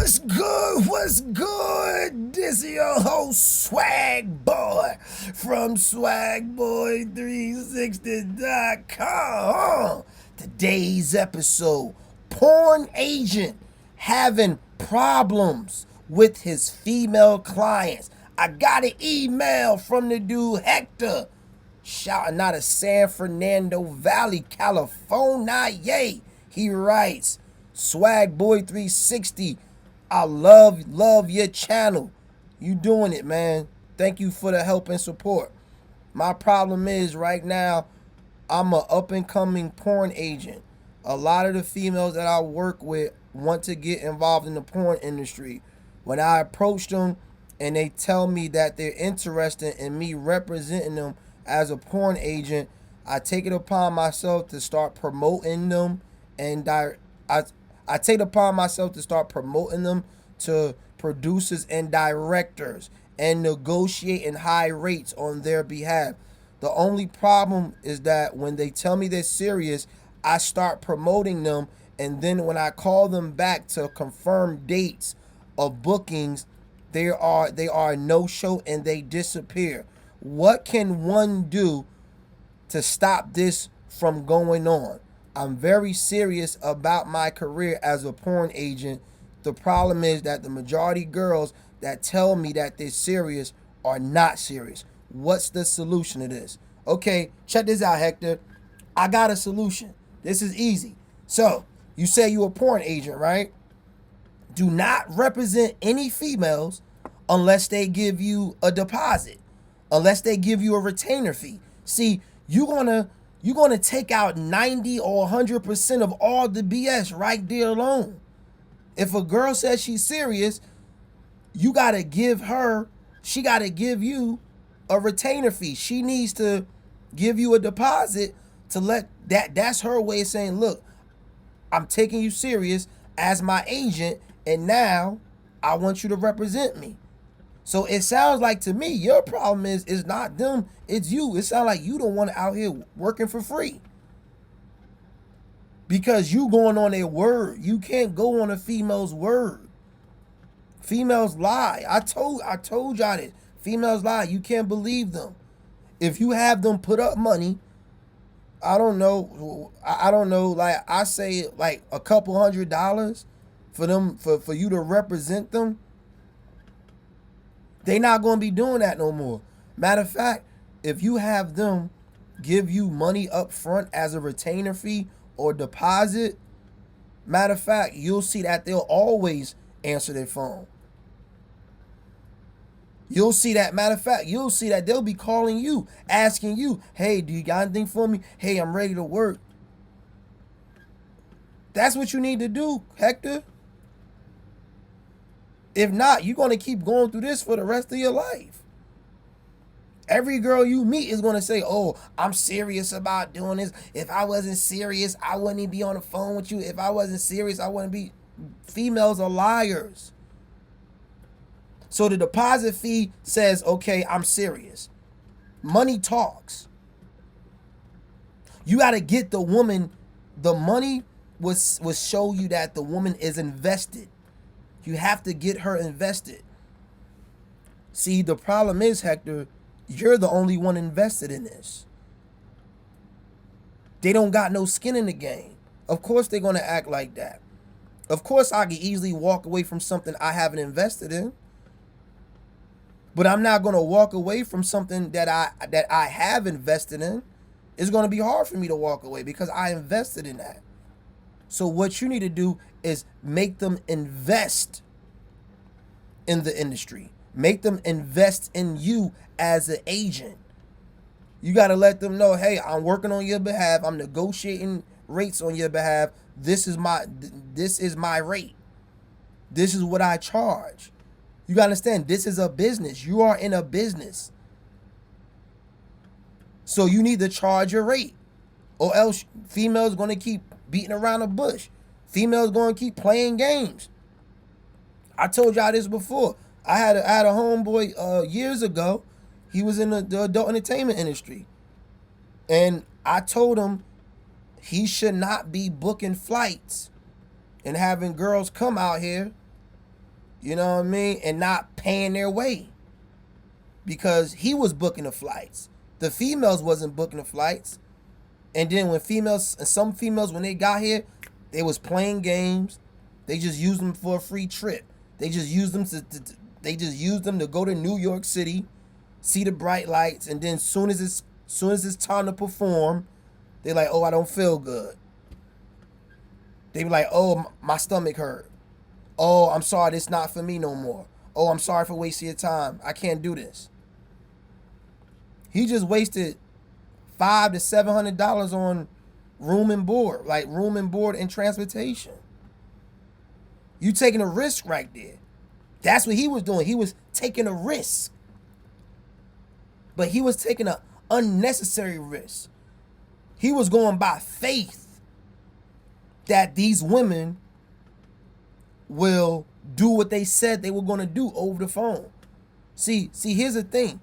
What's good? What's good? This is your host, Swag Boy, from swagboy360.com. Today's episode, porn agent having problems with his female clients. I got an email from the dude Hector, shouting out of San Fernando Valley, California. Yay! He writes, Swag Boy 360, I love your channel. You doing it, man. Thank you for the help and support. My problem is right now, I'm a up and coming porn agent. A lot of the females that I work with want to get involved in the porn industry. When I approach them and they tell me that they're interested in me representing them as a porn agent, I take it upon myself to start promoting them and I take it upon myself to start promoting them to producers and directors and negotiating high rates on their behalf. The only problem is that when they tell me they're serious, I start promoting them, and then when I call them back to confirm dates of bookings, they are no show and they disappear. What can one do to stop this from going on? I'm very serious about my career as a porn agent. The problem is that the majority of girls that tell me that they're serious are not serious. What's the solution to this? Okay, check this out, Hector. I got a solution. This is easy. So, you say you're a porn agent, right? Do not represent any females unless they give you a deposit, unless they give you a retainer fee. See, you're gonna take out 90 or 100% of all the BS right there alone. If a girl says she's serious, you gotta give her, she gotta give you a retainer fee. She needs to give you a deposit to let that's her way of saying, look, I'm taking you serious as my agent, and now I want you to represent me. So it sounds like to me, your problem is not them, it's you. It sounds like you don't want to out here working for free. Because you going on their word. You can't go on a female's word. Females lie. I told y'all this. Females lie. You can't believe them. If you have them put up money, I don't know, like I say like a couple $100 for them for you to represent them, they not going to be doing that no more. Matter of fact, if you have them give you money up front as a retainer fee or deposit, matter of fact, you'll see that they'll always answer their phone. You'll see that, matter of fact, you'll see that they'll be calling you, asking you, hey, do you got anything for me? Hey, I'm ready to work. That's what you need to do, Hector. If not, you're going to keep going through this for the rest of your life. Every girl you meet is going to say, oh, I'm serious about doing this. If I wasn't serious, I wouldn't even be on the phone with you. If I wasn't serious, I wouldn't be. Females are liars. So the deposit fee says, okay, I'm serious. Money talks. You got to get the woman, the money will show you that the woman is invested. You have to get her invested. See, the problem is, Hector, you're the only one invested in this. They don't got no skin in the game. Of course they're going to act like that. Of course I can easily walk away from something I haven't invested in. But I'm not going to walk away from something that I have invested in. It's going to be hard for me to walk away because I invested in that. So what you need to do is make them invest in the industry. Make them invest in you as an agent. You got to let them know, hey, I'm working on your behalf. I'm negotiating rates on your behalf. This is my rate. This is what I charge. You got to understand, this is a business. You are in a business. So you need to charge your rate. Or else females going to keep beating around the bush. Females going to keep playing games. I told y'all this before. I had a homeboy years ago. He was in the adult entertainment industry. And I told him he should not be booking flights and having girls come out here You know what I mean? And not paying their way. Because he was booking the flights. The females wasn't booking the flights. And then when some females, when they got here, they was playing games. They just used them for a free trip. They just used them to go to New York City, see the bright lights, and then soon as it's time to perform, they're like, oh, I don't feel good. They be like, oh, my stomach hurt. Oh, I'm sorry, this not for me no more. Oh, I'm sorry for wasting your time. I can't do this. He just wasted $500 to $700 on room and board and transportation. You taking a risk right there. That's what he was doing. He was taking a risk. But he was taking an unnecessary risk. He was going by faith that these women will do what they said they were going to do over the phone. See, here's the thing.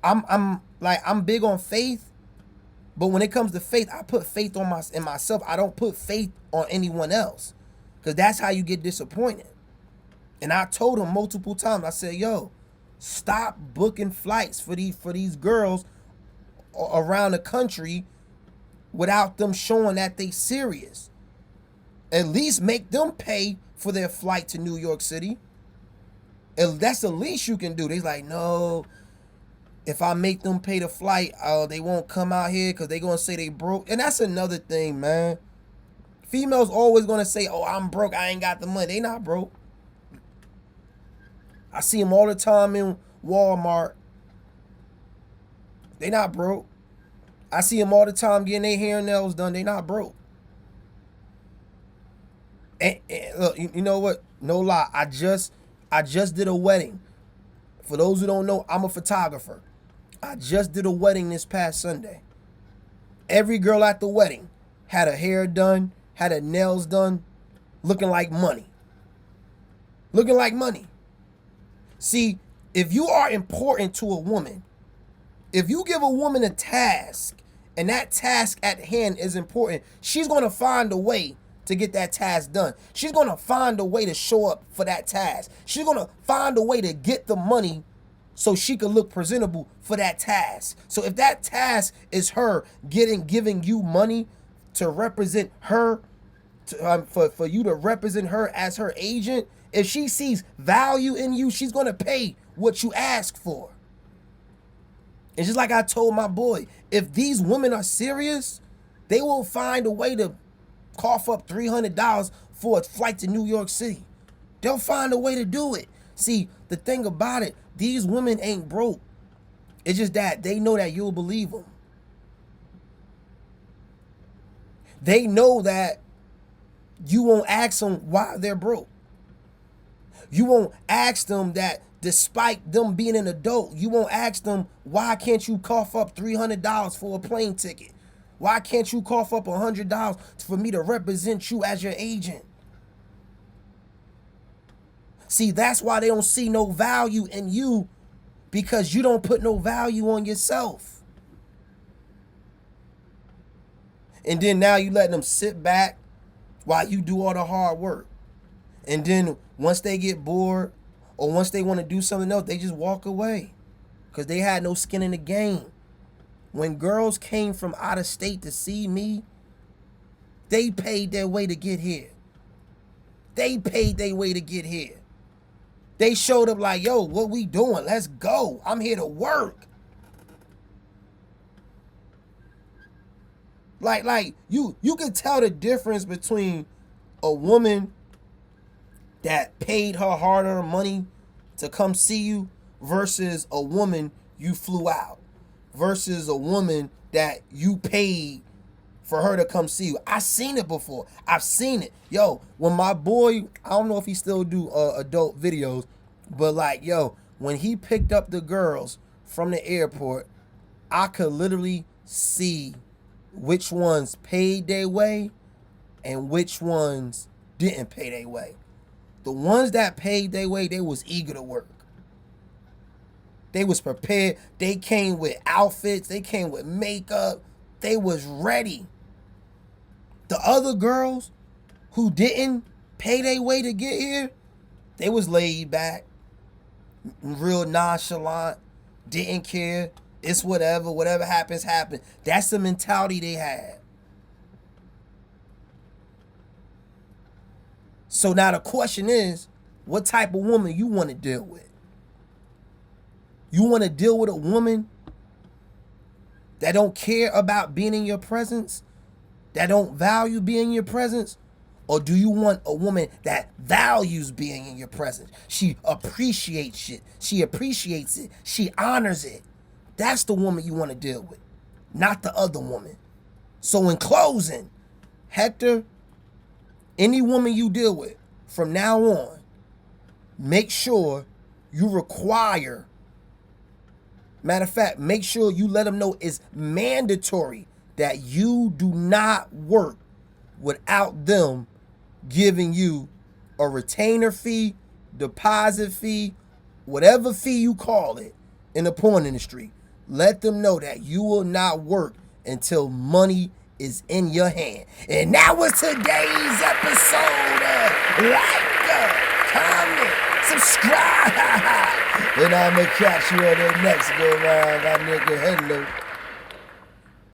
I'm big on faith, but when it comes to faith, I put faith in myself. I don't put faith on anyone else, because that's how you get disappointed. And I told him multiple times, I said, yo, stop booking flights for these girls around the country without them showing that they serious. At least make them pay for their flight to New York City. And that's the least you can do. They're like, no, if I make them pay the flight, they won't come out here because they're going to say they broke. And that's another thing, man. Females always going to say, oh, I'm broke, I ain't got the money. They not broke. I see them all the time in Walmart. They not broke. I see them all the time getting their hair and nails done. They not broke. And look, you know what? No lie. I just did a wedding. For those who don't know, I'm a photographer. I just did a wedding this past Sunday. Every girl at the wedding had her hair done, had her nails done, looking like money. Looking like money. See, if you are important to a woman, if you give a woman a task and that task at hand is important, she's going to find a way to get that task done. She's going to find a way to show up for that task. She's going to find a way to get the money so she can look presentable for that task. So if that task is her giving you money to represent her, for you to represent her as her agent, if she sees value in you, she's going to pay what you ask for. And just like I told my boy, if these women are serious, they will find a way to cough up $300 for a flight to New York City. They'll find a way to do it. See, the thing about it, these women ain't broke. It's just that they know that you'll believe them. They know that you won't ask them why they're broke. You won't ask them that despite them being an adult, you won't ask them, why can't you cough up $300 for a plane ticket? Why can't you cough up $100 for me to represent you as your agent? See, that's why they don't see no value in you, because you don't put no value on yourself. And then now you let them sit back while you do all the hard work. And then once they get bored or once they want to do something else, they just walk away because they had no skin in the game. When girls came from out of state to see me, they paid their way to get here. They paid their way to get here. They showed up like, yo, what we doing? Let's go. I'm here to work. Like you can tell the difference between a woman that paid her hard-earned money to come see you versus a woman you flew out, versus a woman that you paid for her to come see you. I seen it before. I've seen it. Yo, when my boy, I don't know if he still do adult videos, but like, yo, when he picked up the girls from the airport, I could literally see which ones paid their way and which ones didn't pay their way. The ones that paid their way, they was eager to work. They was prepared. They came with outfits. They came with makeup. They was ready. The other girls who didn't pay their way to get here, They was laid back, real nonchalant, didn't care. It's whatever happens, happens. That's the mentality they had. So now the question is, what type of woman you want to deal with? You want to deal with a woman that don't care about being in your presence, that don't value being in your presence? Or do you want a woman that values being in your presence? She appreciates it. She appreciates it. She honors it. That's the woman you want to deal with, not the other woman. So in closing, Hector, any woman you deal with from now on, make sure you require, matter of fact, make sure you let them know it's mandatory that you do not work without them giving you a retainer fee, deposit fee, whatever fee you call it in the porn industry. Let them know that you will not work until money is in your hand. And that was today's episode. Like, comment, subscribe. And I'm going to catch you on the next go round. My nigga, hello.